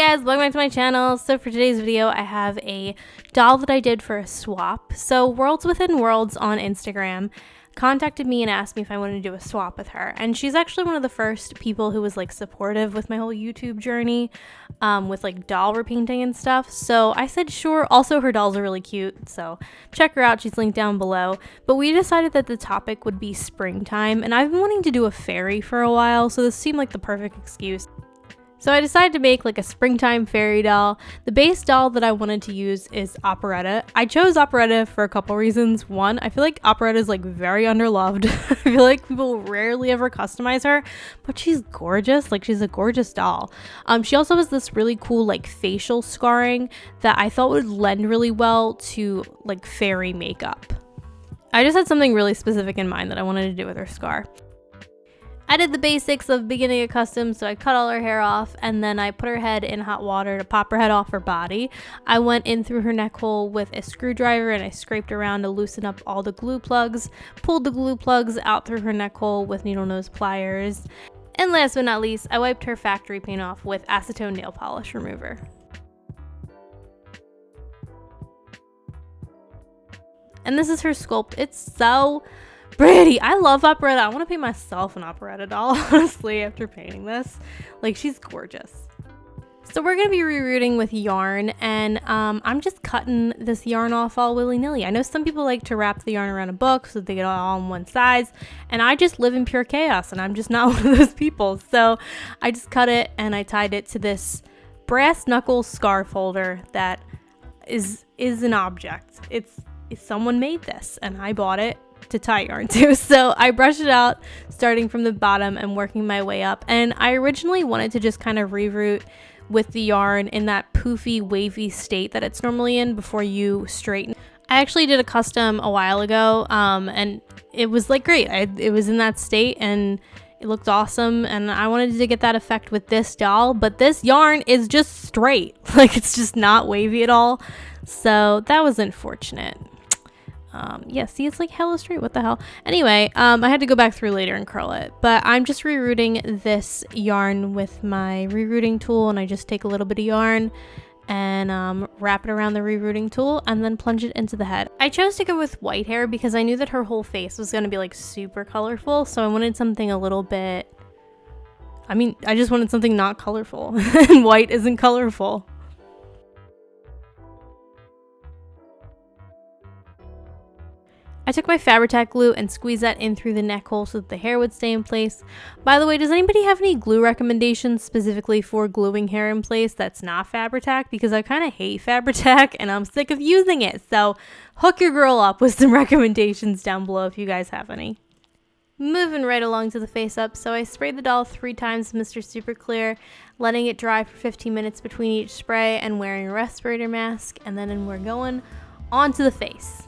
guys, welcome back to my channel. So for today's video, I have a doll that I did for a swap. So Worlds Within Worlds on Instagram contacted me and asked me if I wanted to do a swap with her. And she's actually one of the first people who was like supportive with my whole YouTube journey with like doll repainting and stuff. So I said sure. Also, her dolls are really cute, so check her out. She's linked down below. But we decided that the topic would be springtime, and I've been wanting to do a fairy for a while, so this seemed like the perfect excuse. So I decided to make like a springtime fairy doll. The base doll that I wanted to use is Operetta. I chose Operetta for a couple reasons. One, I feel like Operetta is like very underloved. I feel like people rarely ever customize her, but she's gorgeous. Like, she's a gorgeous doll. She also has this really cool like facial scarring that I thought would lend really well to like fairy makeup. I just had something really specific in mind that I wanted to do with her scar. I did the basics of beginning a custom, so I cut all her hair off and then I put her head in hot water to pop her head off her body. I went in through her neck hole with a screwdriver and I scraped around to loosen up all the glue plugs, pulled the glue plugs out through her neck hole with needle nose pliers. And last but not least, I wiped her factory paint off with acetone nail polish remover. And this is her sculpt. It's so pretty. I love Operetta. I want to paint myself an Operetta doll, honestly, after painting this. Like, she's gorgeous. So we're going to be rerooting with yarn, and I'm just cutting this yarn off all willy-nilly. I know some people like to wrap the yarn around a book so that they get it all on one size, and I just live in pure chaos, and I'm just not one of those people. So I just cut it, and I tied it to this brass knuckle scarf holder that is an object. Someone made this, and I bought it to tie yarn to. So I brushed it out starting from the bottom and working my way up, and I originally wanted to just kind of reroot with the yarn in that poofy wavy state that it's normally in before you straighten. I actually did a custom a while ago and it was like great. It was in that state and it looked awesome, and I wanted to get that effect with this doll, but this yarn is just straight. Like, it's just not wavy at all, so that was unfortunate. Yeah, see, it's like hella straight. What the hell? Anyway, I had to go back through later and curl it, but I'm just rerooting this yarn with my rerooting tool, and I just take a little bit of yarn and wrap it around the rerooting tool and then plunge it into the head. I chose to go with white hair because I knew that her whole face was going to be like super colorful, so I wanted something a little bit, I just wanted something not colorful, and white isn't colorful. I took my Fabri-Tac glue and squeezed that in through the neck hole so that the hair would stay in place. By the way, does anybody have any glue recommendations specifically for gluing hair in place that's not Fabri-Tac? Because I kind of hate Fabri-Tac and I'm sick of using it. So hook your girl up with some recommendations down below if you guys have any. Moving right along to the face up, so I sprayed the doll 3 times with Mr. Super Clear, letting it dry for 15 minutes between each spray and wearing a respirator mask, and then we're going onto the face.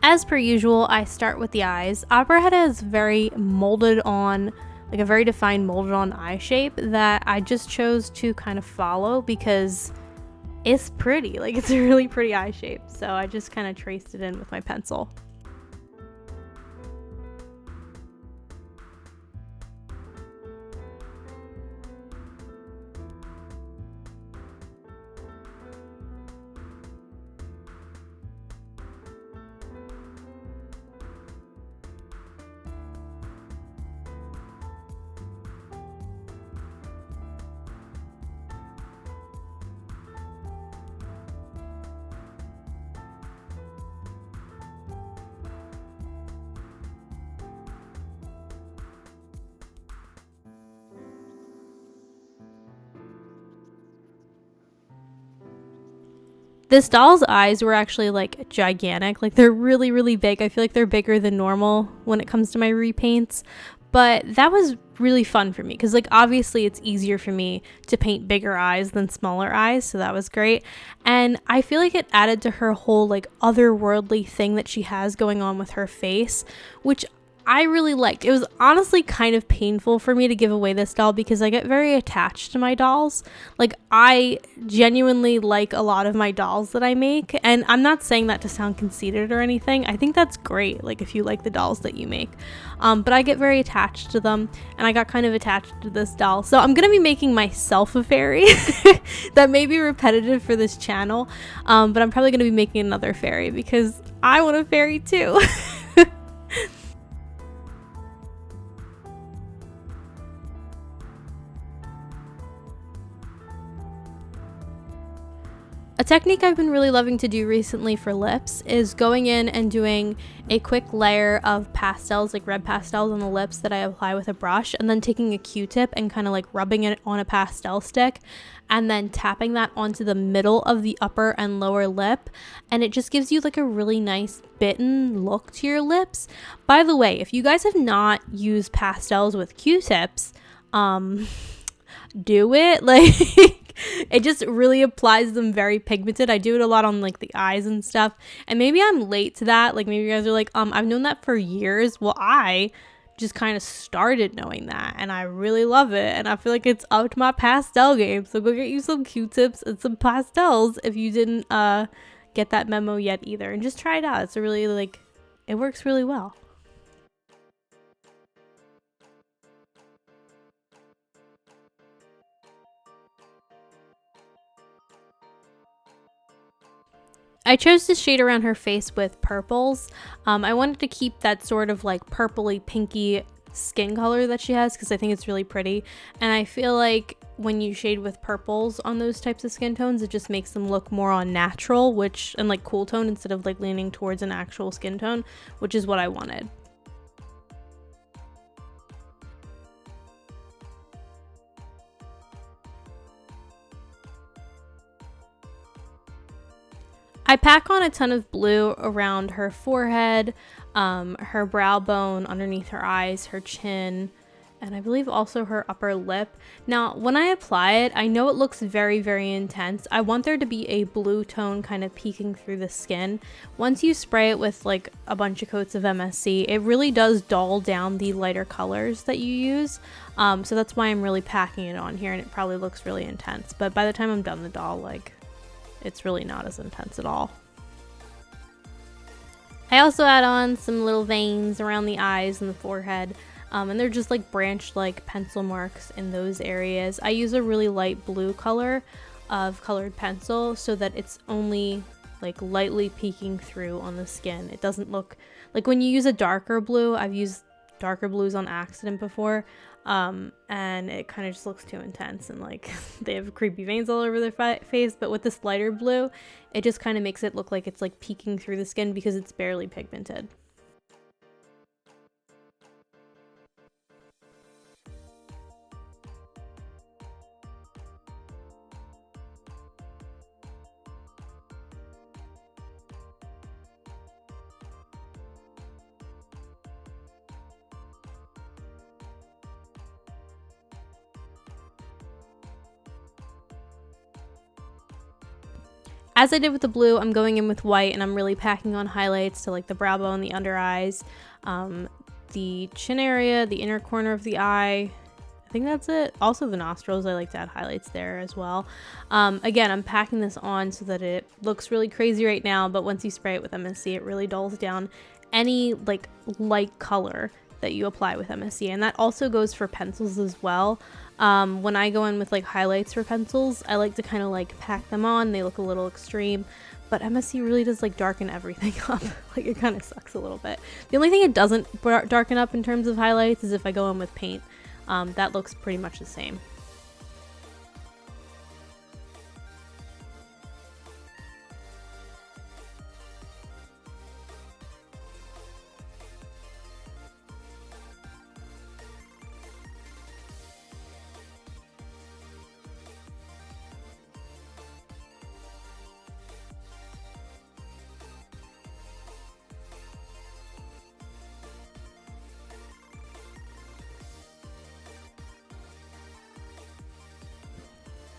As per usual, I start with the eyes. Operetta is very molded on, like a very defined molded on eye shape that I just chose to kind of follow because it's pretty. Like, it's a really pretty eye shape. So I just kind of traced it in with my pencil. This doll's eyes were actually like gigantic, like they're really, really big. I feel like they're bigger than normal when it comes to my repaints, but that was really fun for me because like obviously it's easier for me to paint bigger eyes than smaller eyes, so that was great. And I feel like it added to her whole like otherworldly thing that she has going on with her face, which I really liked. It was honestly kind of painful for me to give away this doll because I get very attached to my dolls. Like, I genuinely like a lot of my dolls that I make, and I'm not saying that to sound conceited or anything. I think that's great, like, if you like the dolls that you make. But I get very attached to them, and I got kind of attached to this doll. So I'm gonna be making myself a fairy. That may be repetitive for this channel, but I'm probably gonna be making another fairy because I want a fairy too. A technique I've been really loving to do recently for lips is going in and doing a quick layer of pastels, like red pastels on the lips that I apply with a brush, and then taking a Q-tip and kind of like rubbing it on a pastel stick and then tapping that onto the middle of the upper and lower lip, and it just gives you like a really nice bitten look to your lips. By the way, if you guys have not used pastels with Q-tips, do it. Like, it just really applies them very pigmented. I do it a lot on like the eyes and stuff, and maybe I'm late to that. Like, maybe you guys are like, I've known that for years. Well, I just kind of started knowing that, and I really love it, and I feel like it's up to my pastel game. So go get you some Q-tips and some pastels if you didn't get that memo yet either, and just try it out. It's a really, like, it works really well. I chose to shade around her face with purples. I wanted to keep that sort of like purpley pinky skin color that she has because I think it's really pretty, and I feel like when you shade with purples on those types of skin tones, it just makes them look more on natural, and like cool tone instead of like leaning towards an actual skin tone, which is what I wanted. I pack on a ton of blue around her forehead, her brow bone, underneath her eyes, her chin, and I believe also her upper lip. Now, when I apply it, I know it looks very, very intense. I want there to be a blue tone kind of peeking through the skin. Once you spray it with like a bunch of coats of MSC, it really does dull down the lighter colors that you use. So that's why I'm really packing it on here, and it probably looks really intense. But by the time I'm done the doll, like, it's really not as intense at all. I also add on some little veins around the eyes and the forehead, and they're just like branched like pencil marks in those areas. I use a really light blue color of colored pencil so that it's only like lightly peeking through on the skin. It doesn't look like when you use a darker blue. I've used darker blues on accident before, and it kind of just looks too intense, and like they have creepy veins all over their face. But with this lighter blue, it just kind of makes it look like it's like peeking through the skin because it's barely pigmented. As I did with the blue, I'm going in with white, and I'm really packing on highlights to like the brow bone, the under eyes, the chin area, the inner corner of the eye. I think that's it. Also the nostrils, I like to add highlights there as well. Again, I'm packing this on so that it looks really crazy right now, but once you spray it with MSC, it really dulls down any like light color that you apply with MSC, and that also goes for pencils as well. When I go in with like highlights for pencils, I like to kind of like pack them on. They look a little extreme, but MSC really does like darken everything up. Like, it kind of sucks a little bit. The only thing it doesn't darken up in terms of highlights is if I go in with paint. That looks pretty much the same.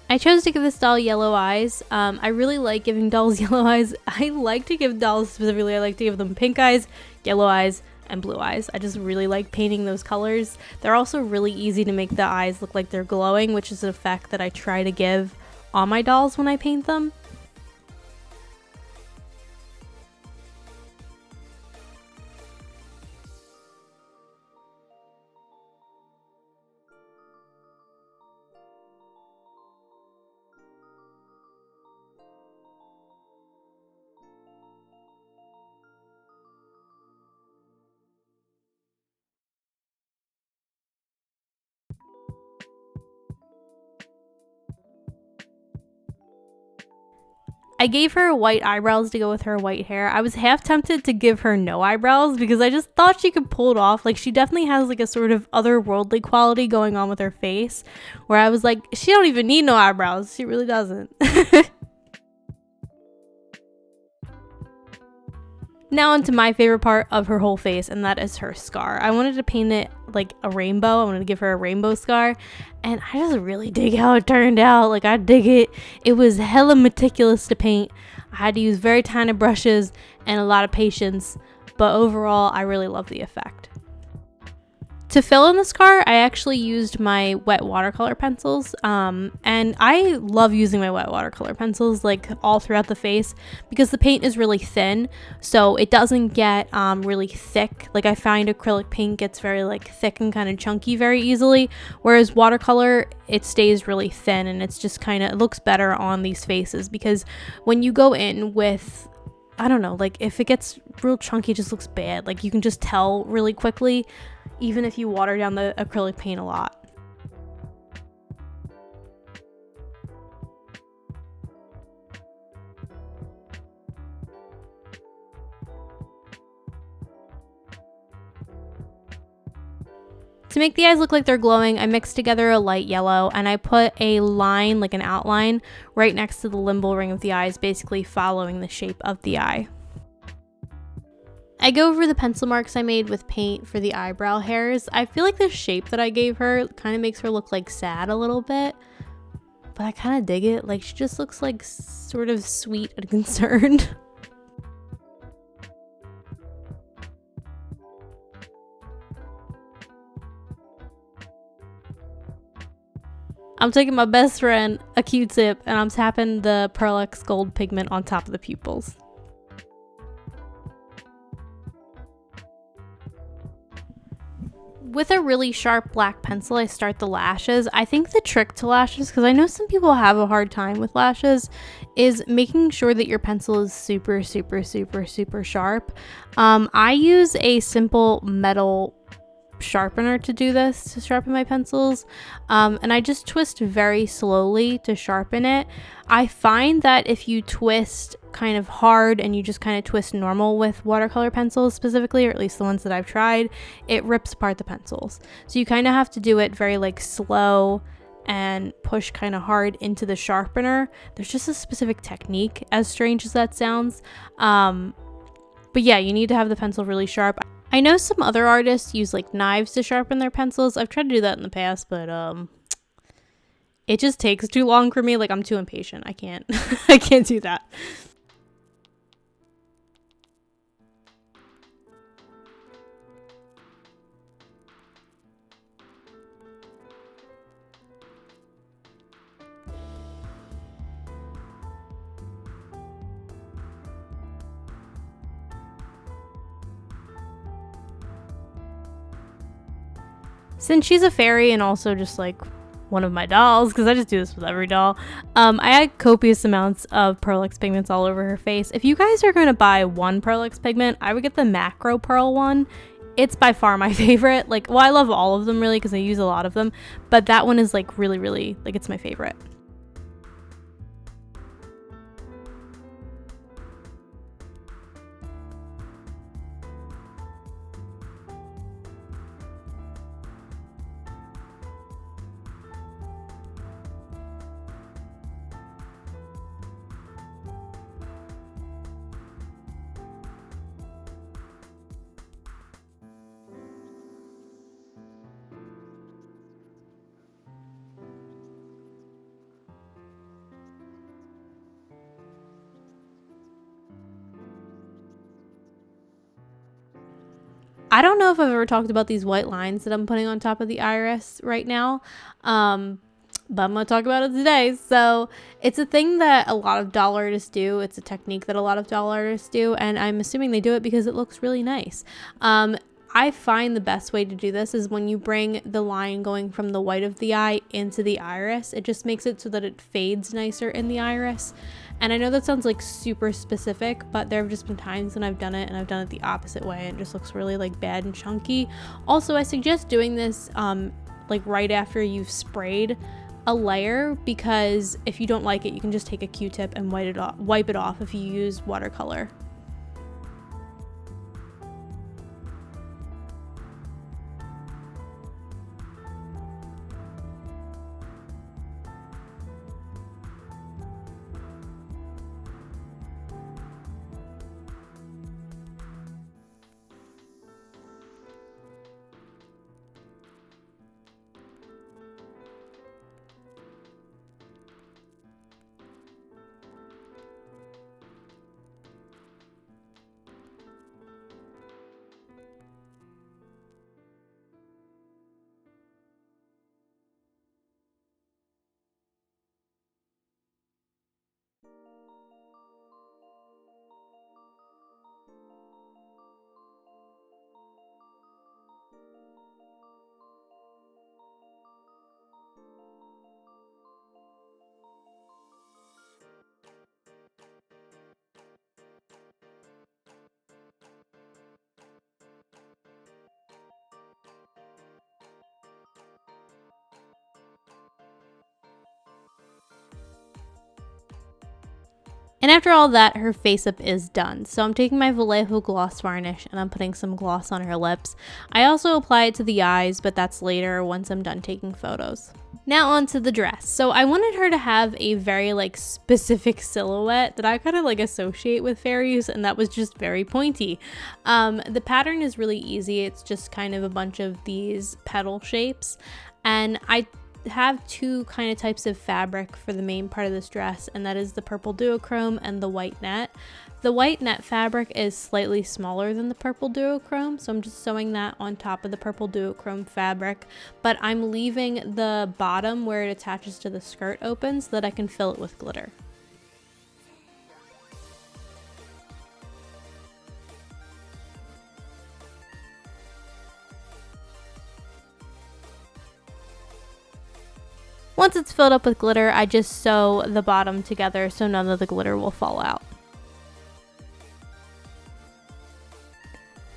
I chose to give this doll yellow eyes. I really like giving dolls yellow eyes. I like to give dolls specifically, I like to give them pink eyes, yellow eyes, and blue eyes. I just really like painting those colors. They're also really easy to make the eyes look like they're glowing, which is an effect that I try to give on my dolls when I paint them. I gave her white eyebrows to go with her white hair. I was half tempted to give her no eyebrows because I just thought she could pull it off. Like, she definitely has like a sort of otherworldly quality going on with her face, where I was like, she don't even need no eyebrows. She really doesn't. Now onto my favorite part of her whole face, and that is her scar. I wanted to paint it like a rainbow. I wanted to give her a rainbow scar, and I just really dig how it turned out. Like, I dig it. It was hella meticulous to paint. I had to use very tiny brushes and a lot of patience, but overall, I really love the effect. To fill in the scar, I actually used my wet watercolor pencils, and I love using my wet watercolor pencils like all throughout the face because the paint is really thin, so it doesn't get really thick. Like, I find acrylic paint gets very like thick and kind of chunky very easily, whereas watercolor, it stays really thin, and it's just kind of, it looks better on these faces because when you go in with, I don't know, like if it gets real chunky, it just looks bad. Like, you can just tell really quickly, even if you water down the acrylic paint a lot. To make the eyes look like they're glowing, I mixed together a light yellow and I put a line, like an outline, right next to the limbal ring of the eyes, basically following the shape of the eye. I go over the pencil marks I made with paint for the eyebrow hairs. I feel like the shape that I gave her kind of makes her look like sad a little bit, but I kind of dig it. Like, she just looks like sort of sweet and concerned. I'm taking my best friend, a Q-tip, and I'm tapping the Pearl X Gold pigment on top of the pupils. With a really sharp black pencil, I start the lashes. I think the trick to lashes, because I know some people have a hard time with lashes, is making sure that your pencil is super, super, super, super sharp. I use a simple metal sharpener to do this, to sharpen my pencils, and I just twist very slowly to sharpen it. I find that if you twist kind of hard and you just kind of twist normal with watercolor pencils specifically, or at least the ones that I've tried, it rips apart the pencils. So you kind of have to do it very like slow and push kind of hard into the sharpener. There's just a specific technique, as strange as that sounds, but yeah, you need to have the pencil really sharp. I know some other artists use like knives to sharpen their pencils. I've tried to do that in the past, but it just takes too long for me. Like, I'm too impatient. I can't I can't do that. Since she's a fairy and also just like one of my dolls, because I just do this with every doll, I had copious amounts of Pearl X pigments all over her face. If you guys are going to buy one Pearl X pigment, I would get the macro pearl one. It's by far my favorite. Like, well, I love all of them really because I use a lot of them, but that one is like really, really, like, it's my favorite. I don't know if I've ever talked about these white lines that I'm putting on top of the iris right now, but I'm gonna talk about it today. So it's a thing that a lot of doll artists do. It's a technique that a lot of doll artists do, and I'm assuming they do it because it looks really nice. I find the best way to do this is when you bring the line going from the white of the eye into the iris. It just makes it so that it fades nicer in the iris. And I know that sounds like super specific, but there have just been times when I've done it and I've done it the opposite way and it just looks really like bad and chunky. Also, I suggest doing this like right after you've sprayed a layer, because if you don't like it, you can just take a Q-tip and wipe it off if you use watercolor. And after all that, her face up is done. So I'm taking my Vallejo gloss varnish and I'm putting some gloss on her lips. I also apply it to the eyes, but that's later once I'm done taking photos. Now on to the dress. So I wanted her to have a very like specific silhouette that I kind of like associate with fairies, and that was just very pointy. The pattern is really easy. It's just kind of a bunch of these petal shapes, and I have two kind of types of fabric for the main part of this dress, and that is the purple duochrome and the white net. The white net fabric is slightly smaller than the purple duochrome, so I'm just sewing that on top of the purple duochrome fabric, but I'm leaving the bottom where it attaches to the skirt open so that I can fill it with glitter. Once it's filled up with glitter, I just sew the bottom together so none of the glitter will fall out.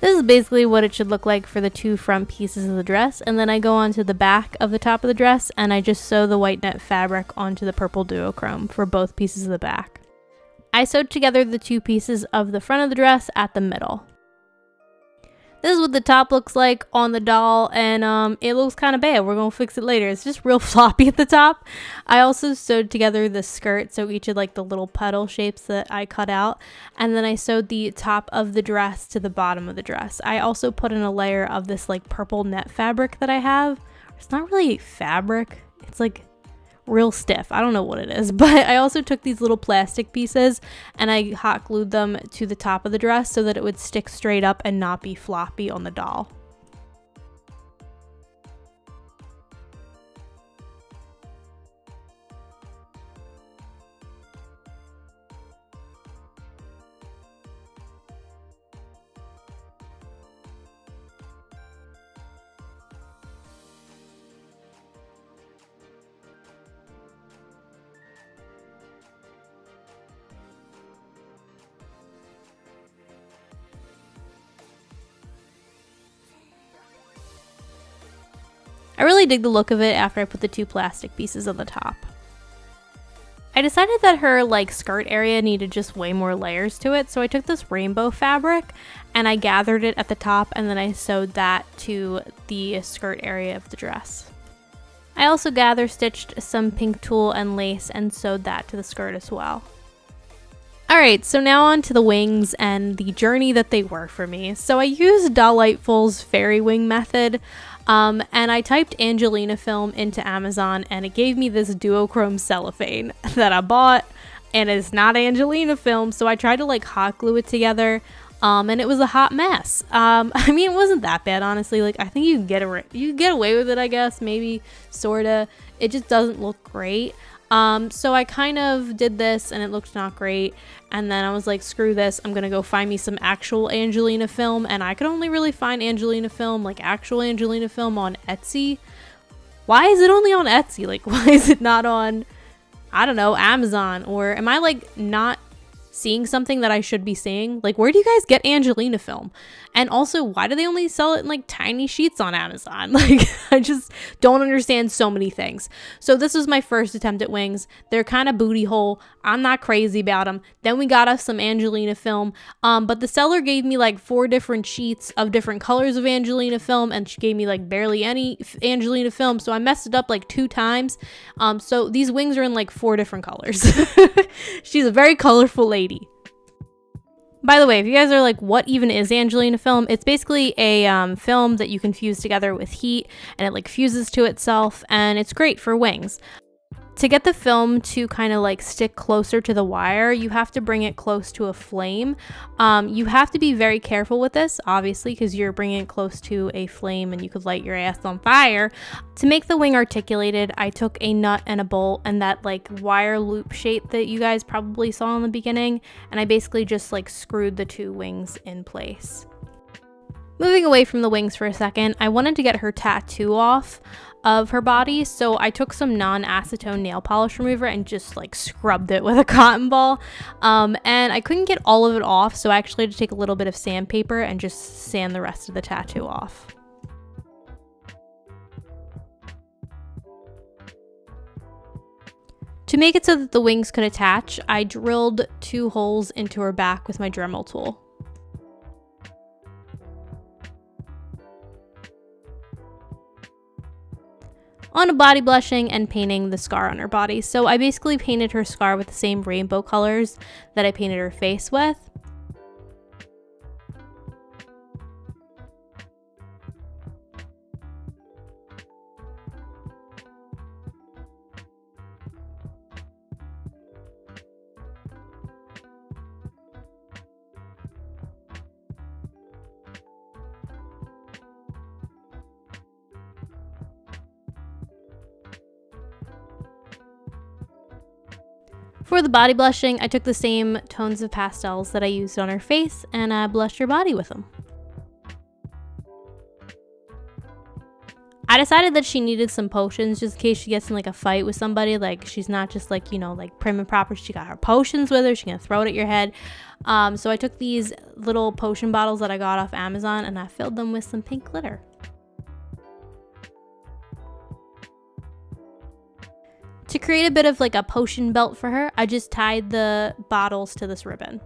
This is basically what it should look like for the two front pieces of the dress, and then I go onto the back of the top of the dress and I just sew the white net fabric onto the purple duochrome for both pieces of the back. I sewed together the two pieces of the front of the dress at the middle. This is what the top looks like on the doll, and it looks kind of bad. We're going to fix it later. It's just real floppy at the top. I also sewed together the skirt, so each of like the little petal shapes that I cut out, and then I sewed the top of the dress to the bottom of the dress. I also put in a layer of this like purple net fabric that I have. It's not really fabric. It's like real stiff. I don't know what it is, but I also took these little plastic pieces and I hot glued them to the top of the dress so that it would stick straight up and not be floppy on the doll. I really dig the look of it after I put the two plastic pieces on the top. I decided that her like skirt area needed just way more layers to it, so I took this rainbow fabric and I gathered it at the top and then I sewed that to the skirt area of the dress. I also gather stitched some pink tulle and lace and sewed that to the skirt as well. Alright, so now on to the wings and the journey that they were for me. So I used Dolliteful's fairy wing method, and I typed Angelina film into Amazon and it gave me this duochrome cellophane that I bought, and it's not Angelina film, so I tried to like hot glue it together and it was a hot mess. I mean, it wasn't that bad, honestly. Like, I think you get away with it, I guess, maybe, sorta. It just doesn't look great. So I kind of did this and it looked not great, and then I was like, screw this, I'm gonna go find me some actual Angelina film, and I could only really find Angelina film, like actual Angelina film, on Etsy. Why is it only on Etsy? Like, why is it not on, I don't know, Amazon? Or am I like not seeing something that I should be seeing? Like, where do you guys get Angelina film? And also, why do they only sell it in like tiny sheets on Amazon? Like, I just don't understand so many things. So this was my first attempt at wings. They're kind of booty hole. I'm not crazy about them. Then we got us some Angelina film, but the seller gave me like 4 different sheets of different colors of Angelina film, and she gave me like barely any Angelina film, so I messed it up like 2 times. So these wings are in like 4 different colors. She's a very colorful lady. By the way, if you guys are like, what even is Angelina film? It's basically a film that you can fuse together with heat, and it like fuses to itself, and it's great for wings. To get the film to kind of like stick closer to the wire, you have to bring it close to a flame. You have to be very careful with this, obviously, because you're bringing it close to a flame and you could light your ass on fire. To make the wing articulated, I took a nut and a bolt and that like wire loop shape that you guys probably saw in the beginning, and I basically just like screwed the 2 wings in place. Moving away from the wings for a second, I wanted to get her tattoo off of her body, so I took some non-acetone nail polish remover and just like scrubbed it with a cotton ball, and I couldn't get all of it off, so I actually had to take a little bit of sandpaper and just sand the rest of the tattoo off. To make it so that the wings could attach, I drilled 2 holes into her back with my Dremel tool. On to body blushing and painting the scar on her body. So I basically painted her scar with the same rainbow colors that I painted her face with. For the body blushing, I took the same tones of pastels that I used on her face and I blushed her body with them. I decided that she needed some potions just in case she gets in like a fight with somebody. Like, she's not just like, you know, like prim and proper. She got her potions with her. She's gonna throw it at your head. So I took these little potion bottles that I got off Amazon and I filled them with some pink glitter. To create a bit of like a potion belt for her, I just tied the bottles to this ribbon.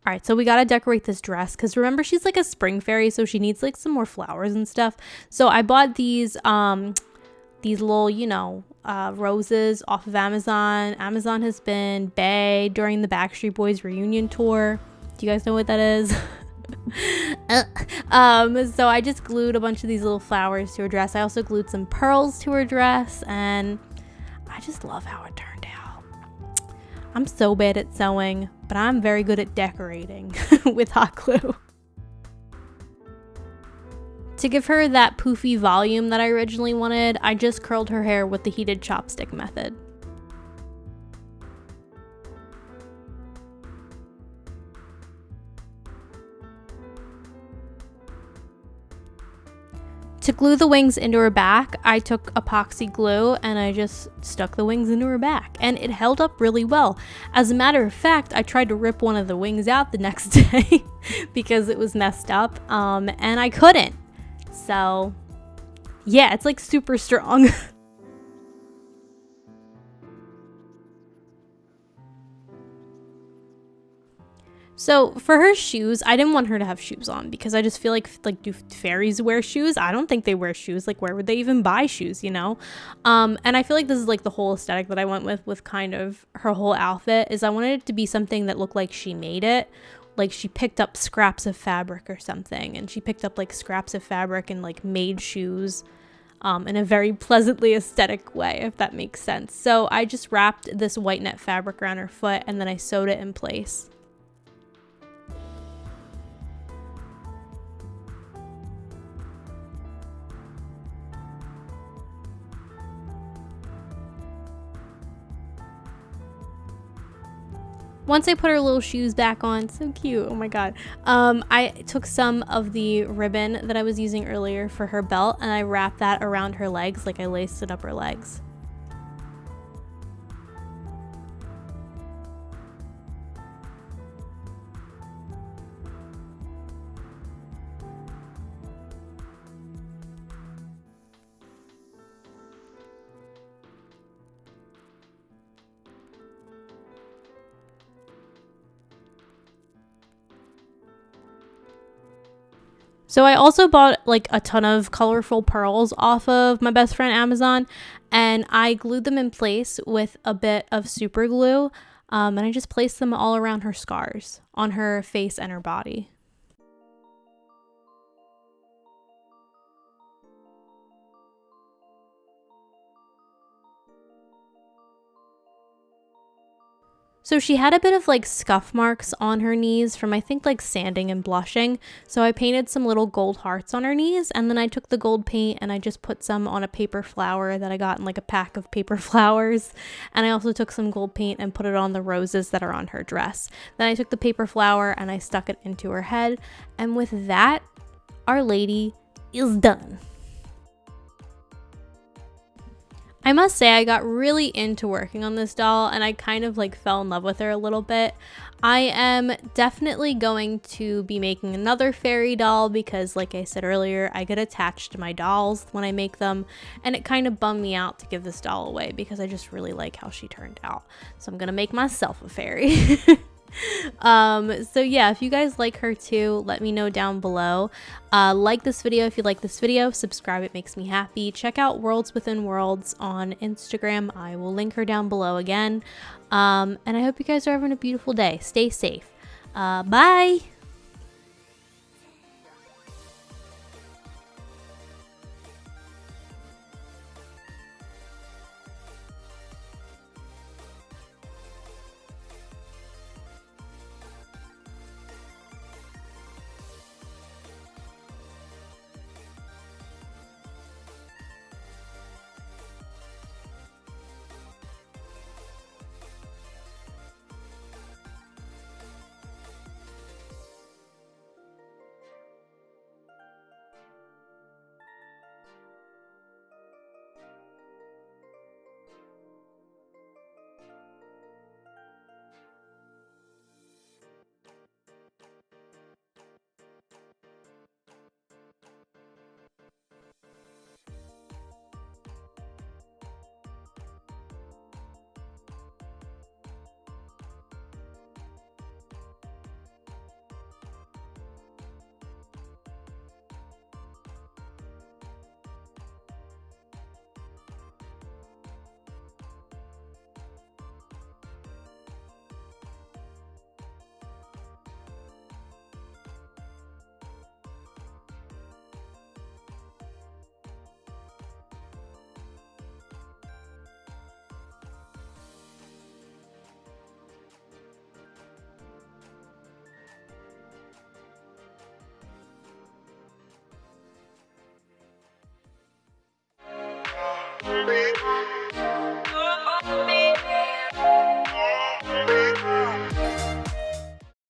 All right, so we gotta decorate this dress because remember, she's like a spring fairy, so she needs like some more flowers and stuff. So I bought these little, you know, roses off of Amazon. Amazon has been bae during the Backstreet Boys reunion tour. Do you guys know what that is? So I just glued a bunch of these little flowers to her dress. I also glued some pearls to her dress, and I just love how it turned out. I'm so bad at sewing, but I'm very good at decorating with hot glue. To give her that poofy volume that I originally wanted, I just curled her hair with the heated chopstick method. To glue the wings into her back, I took epoxy glue and I just stuck the wings into her back, and it held up really well. As a matter of fact, I tried to rip one of the wings out the next day because it was messed up, and I couldn't. So yeah, it's like super strong. So for her shoes, I didn't want her to have shoes on because I just feel like do fairies wear shoes? I don't think they wear shoes. Like, where would they even buy shoes, you know? And I feel like this is like the whole aesthetic that I went with kind of her whole outfit, is I wanted it to be something that looked like she made it. Like she picked up scraps of fabric or something, and she picked up like scraps of fabric and like made shoes in a very pleasantly aesthetic way, if that makes sense. So I just wrapped this white net fabric around her foot, and then I sewed it in place. Once I put her little shoes back on, so cute, oh my god, I took some of the ribbon that I was using earlier for her belt, and I wrapped that around her legs, like I laced it up her legs. So I also bought like a ton of colorful pearls off of my best friend Amazon, and I glued them in place with a bit of super glue, and I just placed them all around her scars on her face and her body. So she had a bit of like scuff marks on her knees from I think like sanding and blushing. So I painted some little gold hearts on her knees, and then I took the gold paint and I just put some on a paper flower that I got in like a pack of paper flowers. And I also took some gold paint and put it on the roses that are on her dress. Then I took the paper flower and I stuck it into her head. And with that, Our Lady is done. I must say I got really into working on this doll, and I kind of like fell in love with her a little bit. I am definitely going to be making another fairy doll because, like I said earlier, I get attached to my dolls when I make them, and it kind of bummed me out to give this doll away because I just really like how she turned out. So I'm gonna make myself a fairy. So yeah, if you guys like her too, let me know down below. Like this video if you like this video, subscribe, it makes me happy. Check out Worlds Within Worlds on Instagram, I will link her down below again. And I hope you guys are having a beautiful day. Stay safe. Bye.